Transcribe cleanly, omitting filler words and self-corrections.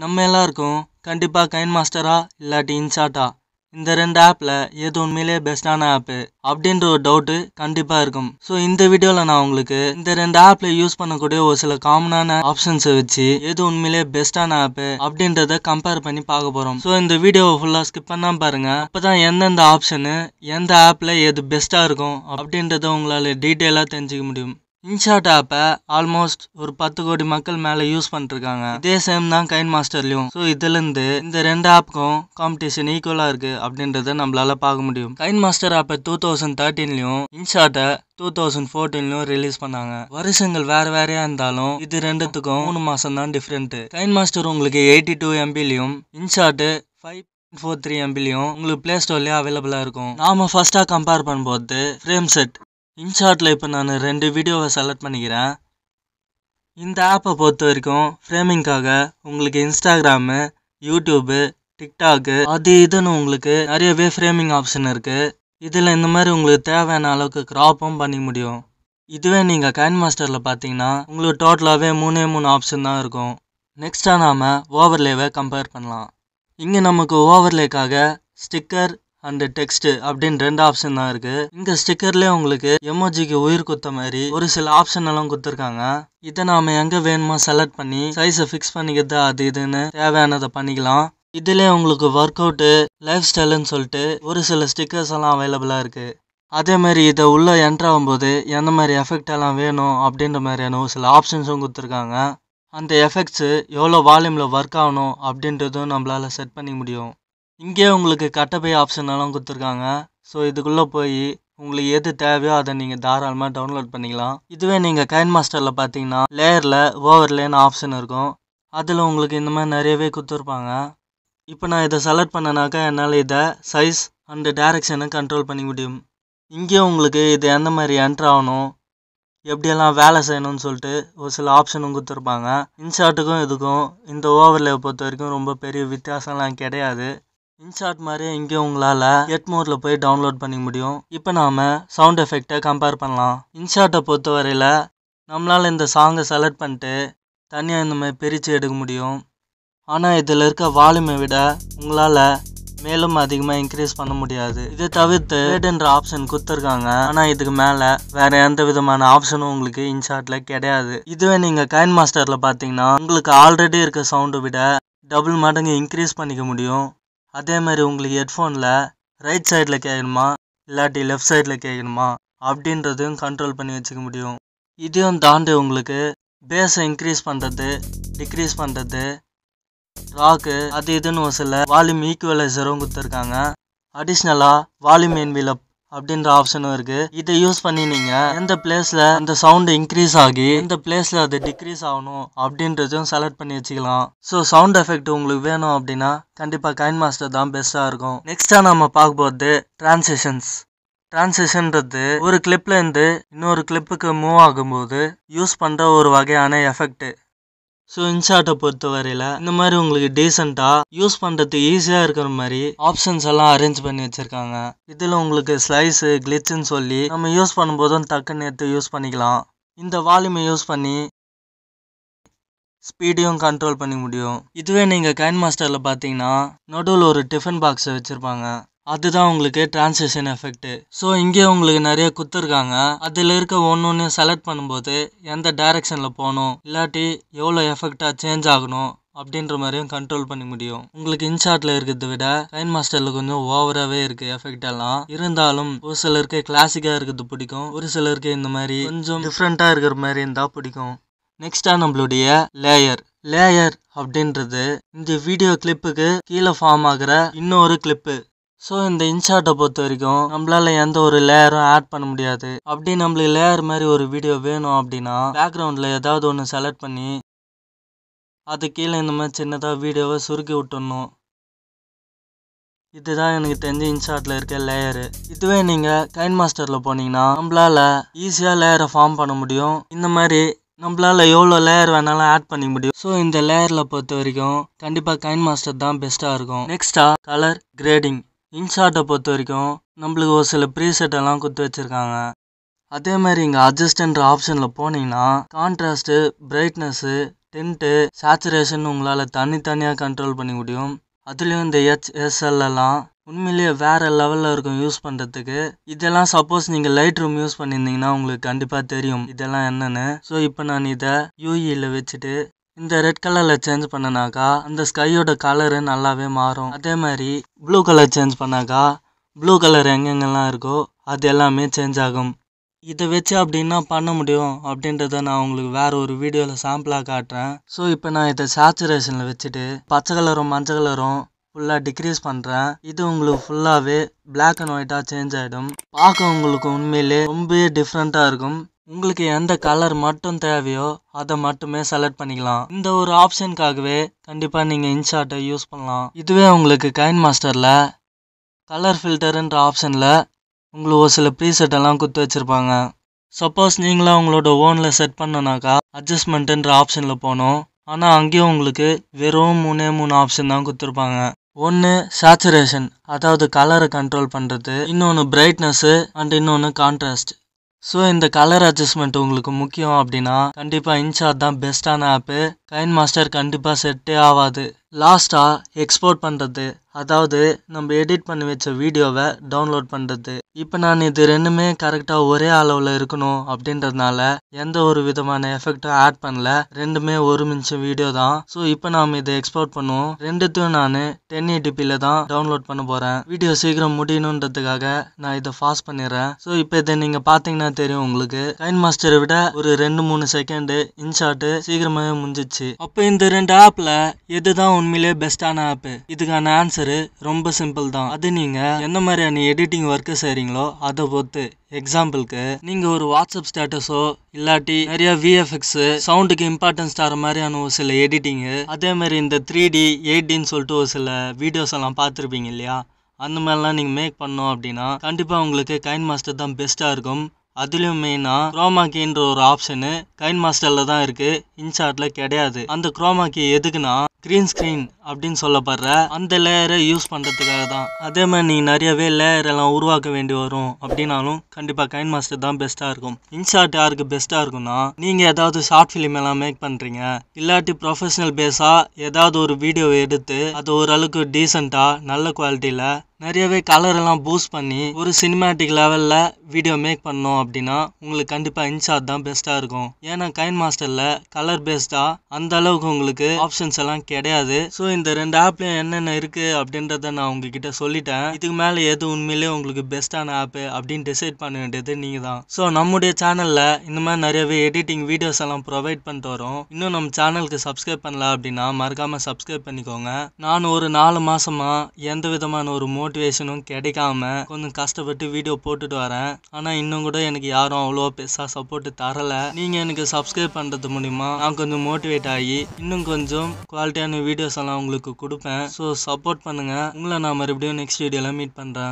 நம்ம எல்லாருக்கும் கண்டிப்பா கைன்மாஸ்டரா இல்லாட்டி இன்ஷாட்டா இந்த ரெண்டு ஆப்ல எது உண்மையிலேயே பெஸ்டான ஆப் அப்படின்ற ஒரு டவுட் கண்டிப்பா இருக்கும். ஸோ இந்த வீடியோல நான் உங்களுக்கு இந்த ரெண்டு ஆப்ல யூஸ் பண்ணக்கூடிய ஒரு சில காமனான ஆப்ஷன்ஸை வச்சு எது உண்மையிலேயே பெஸ்டான ஆப் அப்படின்றத கம்பேர் பண்ணி பார்க்க போறோம். ஸோ இந்த வீடியோவை ஃபுல்லா ஸ்கிப் பண்ணாம பாருங்க. அப்பதான் எந்தெந்த ஆப்ஷனு எந்த ஆப்ல எது பெஸ்டா இருக்கும் அப்படின்றத உங்களால டீட்டெயிலா தெரிஞ்சுக்க முடியும். இன்ஷாட் ஆப்பை ஆல்மோஸ்ட் ஒரு 10 கோடி மக்கள் மேல யூஸ் பண்ணிருக்காங்க. இதே சேம் தான் கைன்மாஸ்டர்லயும். ஸோ இதுல இருந்து இந்த ரெண்டு ஆப்புக்கும் காம்படிஷன் ஈக்குவலா இருக்கு அப்படின்றத நம்மளால பார்க்க முடியும். கைன்மாஸ்டர் ஆப்பை 2013லயும் இன்ஷாட்டை 2014லயும் ரிலீஸ் பண்ணாங்க. வருஷங்கள் வேற வேறையா இருந்தாலும் இது ரெண்டுத்துக்கும் 3 மாசம் தான் டிஃபரெண்ட். கைன்மாஸ்டர் உங்களுக்கு 82 MBலயும் இன்ஷாட் 5.43 MBலயும் உங்களுக்கு பிளே ஸ்டோர்லயே அவைலபிளா இருக்கும். நாம ஃபர்ஸ்டா கம்பேர் பண்ணும்போது ஃப்ரேம் செட். இன்ஷாட்டில் இப்போ நான் 2 வீடியோவை செலக்ட் பண்ணிக்கிறேன். இந்த ஆப்பை பொறுத்த வரைக்கும் ஃப்ரேமிங்காக உங்களுக்கு இன்ஸ்டாகிராமு, யூடியூபு, டிக்டாக்கு அது இதுன்னு உங்களுக்கு நிறையவே ஃப்ரேமிங் ஆப்ஷன் இருக்குது. இதில் இந்த மாதிரி உங்களுக்கு தேவையான அளவுக்கு க்ராப்பும் பண்ணிக்க முடியும். இதுவே நீங்கள் கைன்மாஸ்டரில் பார்த்தீங்கன்னா உங்களுக்கு டோட்டலாகவே 3 ஆப்ஷன் தான் இருக்கும். நெக்ஸ்ட்டாக நாம் ஓவர்லேவை கம்பேர் பண்ணலாம். இங்கே நமக்கு ஓவர்லேக்காக ஸ்டிக்கர் அண்ட் டெக்ஸ்ட் அப்படின்னு 2 ஆப்ஷன் தான் இருக்கு. இங்க ஸ்டிக்கர்லயே உங்களுக்கு எமோஜிக்கு உயிர் குத்த மாதிரி ஒரு சில ஆப்ஷன் எல்லாம் கொடுத்துருக்காங்க. இதை நாம எங்க வேணுமோ செலக்ட் பண்ணி சைஸை ஃபிக்ஸ் பண்ணிக்கிறது அது இதுன்னு தேவையானதை பண்ணிக்கலாம். இதுல உங்களுக்கு ஒர்க் அவுட்டு, லைஃப் ஸ்டைலுன்னு சொல்லிட்டு ஒரு சில ஸ்டிக்கர்ஸ் எல்லாம் அவைலபிளா இருக்கு. அதே மாதிரி இதை உள்ள என்டர் ஆகும்போது எந்த மாதிரி எஃபெக்ட் எல்லாம் வேணும் அப்படின்ற மாதிரியான ஒரு சில ஆப்ஷன்ஸும் கொடுத்துருக்காங்க. அந்த எஃபெக்ட்ஸ் எவ்வளோ வால்யூம்ல ஒர்க் ஆகணும் அப்படின்றதும் நம்மளால செட் பண்ணிக்க முடியும். இங்கே உங்களுக்கு கட்டப்பை ஆப்ஷன் எல்லாம் கொடுத்துருக்காங்க. ஸோ இதுக்குள்ளே போய் உங்களுக்கு எது தேவையோ அதை நீங்கள் தாராளமாக டவுன்லோட் பண்ணிக்கலாம். இதுவே நீங்கள் கைன்மாஸ்டரில் பார்த்தீங்கன்னா லேயரில் ஓவர்லேன்னு ஆப்ஷன் இருக்கும். அதில் உங்களுக்கு இந்த மாதிரி நிறையவே கொடுத்துருப்பாங்க. இப்போ நான் இதை செலக்ட் பண்ணனாக்கா என்னால் இதை சைஸ் அண்டு டைரக்ஷனை கண்ட்ரோல் பண்ணி முடியும். இங்கே உங்களுக்கு இது எந்த மாதிரி என்ட்ரு ஆகணும், எப்படியெல்லாம் வேலை செய்யணும்னு சொல்லிட்டு ஒரு சில ஆப்ஷனும் கொடுத்துருப்பாங்க. இன்ஷாட்டுக்கும் இதுக்கும் இந்த ஓவர்லே பொறுத்த வரைக்கும் ரொம்ப பெரிய வித்தியாசம்லாம் கிடையாது. இன்ஷாட் மாதிரியே இங்கே உங்களால் கெட் மோடில் போய் டவுன்லோட் பண்ணிக்க முடியும். இப்போ நாம் சவுண்ட் எஃபெக்டை கம்பேர் பண்ணலாம். இன்ஷாட்டை பொறுத்த வரையில் நம்மளால் இந்த சாங்கை செலக்ட் பண்ணிட்டு தனியாக இந்த மாதிரி பிரித்து எடுக்க முடியும். ஆனால் இதில் இருக்க வால்யூமை விட உங்களால் மேலும் அதிகமாக இன்க்ரீஸ் பண்ண முடியாது. இதை தவிர்த்து ரேட்ன்ற ஆப்ஷன் கொடுத்துருக்காங்க. ஆனால் இதுக்கு மேலே வேற எந்த விதமான ஆப்ஷனும் உங்களுக்கு இன்ஷாட்டில் கிடையாது. இதுவே நீங்கள் கைன்மாஸ்டரில் பார்த்தீங்கன்னா உங்களுக்கு ஆல்ரெடி இருக்க சவுண்டை விட டபுள் மடங்கு இன்க்ரீஸ் பண்ணிக்க முடியும். அதே மாதிரி உங்களுக்கு ஹெட்ஃபோனில் ரைட் சைடில் கேட்கணுமா இல்லாட்டி லெஃப்ட் சைடில் கேட்கணுமா அப்படின்றதையும் கண்ட்ரோல் பண்ணி வச்சுக்க முடியும். இதையும் தாண்டி உங்களுக்கு பேஸை இன்க்ரீஸ் பண்ணுறது, டிக்ரீஸ் பண்ணுறது, ராக்கு அது இதுன்னு ஒரு சில வால்யூம் ஈக்குவலைசரும் கொடுத்துருக்காங்க. அடிஷ்னலாக வால்யூம் என்விலப் அப்படின்ற ஆப்ஷனும் இருக்கு. இதை யூஸ் பண்ணி நீங்க எந்த பிளேஸ்ல அந்த சவுண்ட் இன்க்ரீஸ் ஆகி எந்த பிளேஸ்ல அது டிக்ரீஸ் ஆகணும் அப்படின்றதும் செலக்ட் பண்ணி வச்சுக்கலாம். ஸோ சவுண்ட் எஃபெக்ட் உங்களுக்கு வேணும் அப்படின்னா கண்டிப்பா கைன்மாஸ்டர் தான் பெஸ்டா இருக்கும். நெக்ஸ்டா நம்ம பார்க்க போகிறது டிரான்சிஷன்ஸ். டிரான்சிஷன்றது ஒரு கிளிப்ல இருந்து இன்னொரு கிளிப்புக்கு மூவ் ஆகும்போது யூஸ் பண்ற ஒரு வகையான எஃபெக்ட். ஸோ இன்ஷாட்டை பொறுத்த வரையில் இந்த மாதிரி உங்களுக்கு டீசெண்டாக யூஸ் பண்ணுறதுக்கு ஈஸியாக இருக்கிற மாதிரி ஆப்ஷன்ஸ் எல்லாம் அரேஞ்ச் பண்ணி வச்சுருக்காங்க. இதில் உங்களுக்கு ஸ்லைஸு, கிளிச்சுன்னு சொல்லி நம்ம யூஸ் பண்ணும்போதும் டக்குன்னு எடுத்து யூஸ் பண்ணிக்கலாம். இந்த வால்யூமை யூஸ் பண்ணி ஸ்பீடையும் கண்ட்ரோல் பண்ணி முடியும். இதுவே நீங்கள் கைன்மாஸ்டரில் பார்த்தீங்கன்னா நடுவில் ஒரு டிஃபன் பாக்ஸை வச்சுருப்பாங்க. அதுதான் உங்களுக்கு டிரான்சிஷன் எஃபெக்ட். ஸோ இங்கே உங்களுக்கு நிறைய கொடுத்துருக்காங்க. அதில் இருக்க ஒன்று செலக்ட் பண்ணும்போது எந்த டைரக்ஷனில் போகணும் இல்லாட்டி எவ்வளோ எஃபெக்டாக சேஞ்ச் ஆகணும் அப்படின்ற மாதிரியும் கண்ட்ரோல் பண்ணி முடியும். உங்களுக்கு இன்ஷாட்டில் இருக்கிறத விட கைன்மாஸ்டரில் கொஞ்சம் ஓவராகவே இருக்குது எஃபெக்ட் எல்லாம். இருந்தாலும் ஒரு சிலருக்கு கிளாசிக்காக இருக்கிறது பிடிக்கும், ஒரு சிலருக்கு இந்த மாதிரி கொஞ்சம் டிஃப்ரெண்ட்டாக இருக்கிற மாதிரி இருந்தால் பிடிக்கும். நெக்ஸ்ட்டாக நம்மளுடைய லேயர் அப்படின்றது இந்த வீடியோ கிளிப்புக்கு கீழே ஃபார்ம் ஆகிற இன்னொரு கிளிப்பு. ஸோ இந்த இன்ஷாட்டை பொறுத்த வரைக்கும் நம்மளால எந்த ஒரு லேயரும் ஆட் பண்ண முடியாது. அப்படி நம்மளுக்கு லேயர் மாதிரி ஒரு வீடியோ வேணும் அப்படின்னா பேக்ரவுண்டில் ஏதாவது ஒன்று செலக்ட் பண்ணி அது கீழே இந்த மாதிரி சின்னதாக வீடியோவை சுருக்கி விட்டுடணும். இதுதான் எனக்கு தெரிஞ்ச இன்ஷாட்டில் இருக்க லேயரு. இதுவே நீங்கள் கைன்மாஸ்டரில் போனீங்கன்னா நம்மளால ஈஸியாக லேயரை ஃபார்ம் பண்ண முடியும். இந்த மாதிரி நம்மளால எவ்வளோ லேயர் வேணாலும் ஆட் பண்ணி முடியும். ஸோ இந்த லேயரில் பொறுத்த வரைக்கும் கண்டிப்பாக கைன்மாஸ்டர் தான் பெஸ்ட்டாக இருக்கும். நெக்ஸ்ட்டாக கலர் கிரேடிங். இன்ஷாட்டை பொறுத்த வரைக்கும் நம்மளுக்கு ஒரு சில ப்ரீசெட் எல்லாம் கொடுத்து வச்சுருக்காங்க. அதே மாதிரி இங்கே அட்ஜஸ்ட்ன்ற ஆப்ஷனில் போனீங்கன்னா கான்ட்ராஸ்ட்டு, பிரைட்னஸ்ஸு, டென்ட்டு சேச்சுரேஷன் உங்களால் தனித்தனியாக கண்ட்ரோல் பண்ணி முடியும். அதுலேயும் இந்த HSL எல்லாம் உண்மையிலேயே வேறு லெவலில் இருக்கும் யூஸ் பண்ணுறதுக்கு. இதெல்லாம் சப்போஸ் நீங்கள் லைட் ரூம் யூஸ் பண்ணியிருந்தீங்கன்னா உங்களுக்கு கண்டிப்பாக தெரியும் இதெல்லாம் என்னென்னு. ஸோ இப்போ நான் இதை UEயில் வச்சுட்டு இந்த ரெட் கலரில் சேஞ்ச் பண்ணனாக்கா அந்த ஸ்கையோட கலரு நல்லாவே மாறும். அதே மாதிரி ப்ளூ கலர் சேஞ்ச் பண்ணாக்கா ப்ளூ கலர் எங்கெங்கெல்லாம் இருக்கோ அது எல்லாமே சேஞ்ச் ஆகும். இதை வச்சு அப்படின்னா பண்ண முடியும் அப்படின்றத நான் உங்களுக்கு வேற ஒரு வீடியோவில் சாம்பிளாக காட்டுறேன். ஸோ இப்போ நான் இதை சேச்சுரேஷனில் வச்சுட்டு பச்சை கலரும் மஞ்சள் கலரும் ஃபுல்லாக டிக்ரீஸ் பண்ணுறேன். இது உங்களுக்கு ஃபுல்லாகவே பிளாக் அண்ட் ஒயிட்டாக சேஞ்ச் ஆகிடும். பார்க்க உங்களுக்கு உண்மையிலே ரொம்பவே டிஃப்ரெண்ட்டாக இருக்கும். உங்களுக்கு எந்த கலர் மட்டும் தேவையோ அதை மட்டுமே செலக்ட் பண்ணிக்கலாம். இந்த ஒரு ஆப்ஷனுக்காகவே கண்டிப்பாக நீங்கள் இன்ஷாட்டை யூஸ் பண்ணலாம். இதுவே உங்களுக்கு கைன்மாஸ்டரில் கலர் ஃபில்டருன்ற ஆப்ஷனில் உங்களுக்கு ஒரு சில ப்ரீசெட் எல்லாம் கொடுத்து வச்சுருப்பாங்க. சப்போஸ் நீங்களாம் உங்களோட ஓனில் செட் பண்ணனாக்கா அட்ஜஸ்ட்மெண்ட்டுன்ற ஆப்ஷனில் போகணும். ஆனால் அங்கேயும் உங்களுக்கு வெறும் 3 ஆப்ஷன் தான் கொடுத்துருப்பாங்க. ஒன்று சேச்சுரேஷன், அதாவது கலரை கண்ட்ரோல் பண்ணுறது, இன்னொன்று பிரைட்னஸ்ஸு அண்ட் இன்னொன்று கான்ட்ராஸ்ட். ஸோ இந்த கலர் அட்ஜஸ்ட்மெண்ட் உங்களுக்கு முக்கியம் அப்படின்னா கண்டிப்பாக இன்ஷாட் தான் பெஸ்ட்டான ஆப்பு. கைன்மாஸ்டர் கண்டிப்பாக செட்டே ஆகாது. லாஸ்ட்டாக எக்ஸ்போர்ட் பண்ணுறது, அதாவது நம்ம எடிட் பண்ணி வச்ச வீடியோவை டவுன்லோட் பண்ணுறது. இப்போ நான் இது ரெண்டுமே கரெக்டாக ஒரே அளவில் இருக்கணும் அப்படின்றதுனால எந்த ஒரு விதமான எஃபெக்டும் ஆட் பண்ணல. ரெண்டுமே 1 நிமிஷம் வீடியோ தான். ஸோ இப்போ நாம் இதை எக்ஸ்போர்ட் பண்ணுவோம். ரெண்டுத்தையும் நான் 1080pல தான் டவுன்லோட் பண்ண போகிறேன். வீடியோ சீக்கிரம் முடியணுன்றதுக்காக நான் இதை ஃபாஸ்ட் பண்ணிடுறேன். ஸோ இப்போ இதை நீங்கள் பார்த்தீங்கன்னா தெரியும் உங்களுக்கு கைன்மாஸ்டரை விட ஒரு 2-3 செகண்டு இன்ஷாட்டு சீக்கிரமாகவே முடிஞ்சிச்சு. அப்போ இந்த 2 ஆப்பில் எதுதான் உண்மையிலே பெஸ்ட்டான ஆப்பு? இதுக்கான ஆன்சரு ரொம்ப சிம்பிள் தான். அது நீங்கள் எந்த மாதிரியான எடிட்டிங் ஒர்க்கு செய்கிறீங்களோ அதை பொறுத்து. எக்ஸாம்பிளுக்கு நீங்கள் ஒரு வாட்ஸ்அப் ஸ்டேட்டஸோ இல்லாட்டி நிறைய VFX சவுண்டுக்கு இம்பார்ட்டன்ஸ் தர மாதிரியான ஒரு சில எடிட்டிங்கு, அதே மாதிரி இந்த 3D 8Dன்னு சொல்லிட்டு ஒரு சில வீடியோஸ் எல்லாம் பார்த்துருப்பீங்க இல்லையா, அந்த மாதிரிலாம் நீங்கள் மேக் பண்ணோம் அப்படின்னா கண்டிப்பாக உங்களுக்கு கைன்மாஸ்டர் தான் பெஸ்ட்டாக இருக்கும். அதுலேயும் மெயினாக குரோமா கீன்ற ஒரு ஆப்ஷனு கைன்மாஸ்டரில் தான் இருக்குது, இன்ஷாட்டில் கிடையாது. அந்த குரோமா கீ எதுக்குன்னா க்ரீன் ஸ்க்ரீன் அப்படின்னு சொல்லப்படுற அந்த லேயரை யூஸ் பண்ணுறதுக்காக தான். அதே மாதிரி நீங்கள் நிறையவே லேயர் எல்லாம் உருவாக்க வேண்டி வரும் அப்படின்னாலும் கண்டிப்பாக கைன்மாஸ்டர் தான் பெஸ்ட்டாக இருக்கும். இன்ஷாட் யாருக்கு பெஸ்ட்டாக இருக்கும்னா நீங்கள் ஏதாவது ஷார்ட் ஃபிலிம் எல்லாம் மேக் பண்ணுறீங்க, இல்லாட்டி ப்ரொஃபஷனல் பேஸாக ஏதாவது ஒரு வீடியோவை எடுத்து அது ஓரளவுக்கு டீசெண்டாக நல்ல குவாலிட்டியில் நிறையவே கலர் எல்லாம் பூஸ்ட் பண்ணி ஒரு சினிமேட்டிக் லெவலில் வீடியோ மேக் பண்ணோம் அப்படின்னா உங்களுக்கு கண்டிப்பாக இன்ஷாட் தான் பெஸ்ட்டாக இருக்கும். ஏன்னா கைன்மாஸ்டரில் கலர் பேஸ்டாக அந்த அளவுக்கு உங்களுக்கு ஆப்ஷன்ஸ் எல்லாம் கிடையாது. ஸோ இந்த 2 ஆப்லையும் என்னென்ன இருக்குது அப்படின்றத நான் உங்ககிட்ட சொல்லிட்டேன். இதுக்கு மேலே எது உண்மையிலேயே உங்களுக்கு பெஸ்ட்டான ஆப்பு அப்படின்னு டிசைட் பண்ண வேண்டியது நீங்கள் தான். ஸோ நம்முடைய சேனலில் இந்த மாதிரி நிறையவே எடிட்டிங் வீடியோஸ் எல்லாம் ப்ரொவைட் பண்ணிட்டு வரோம். இன்னும் நம்ம சேனலுக்கு சப்ஸ்கிரைப் பண்ணல அப்படின்னா மறக்காமல் சப்ஸ்கிரைப் பண்ணிக்கோங்க. நான் ஒரு 4 மாதமாக எந்த விதமான ஒரு மோட்டிவேஷனும் கிடைக்காம கொஞ்சம் கஷ்டப்பட்டு வீடியோ போட்டுட்டு வரேன். ஆனால் இன்னும் கூட எனக்கு யாரும் அவ்வளோ பெருசாக சப்போர்ட் தரல. நீங்கள் எனக்கு சப்ஸ்கிரைப் பண்ணுறது மூலிமா நான் கொஞ்சம் மோட்டிவேட் ஆகி இன்னும் கொஞ்சம் குவாலிட்டியான வீடியோஸ் எல்லாம் உங்களுக்கு கொடுப்பேன். ஸோ சப்போர்ட் பண்ணுங்கள். உங்களை நான் மறுபடியும் நெக்ஸ்ட் வீடியோவில் மீட் பண்ணுறேன்.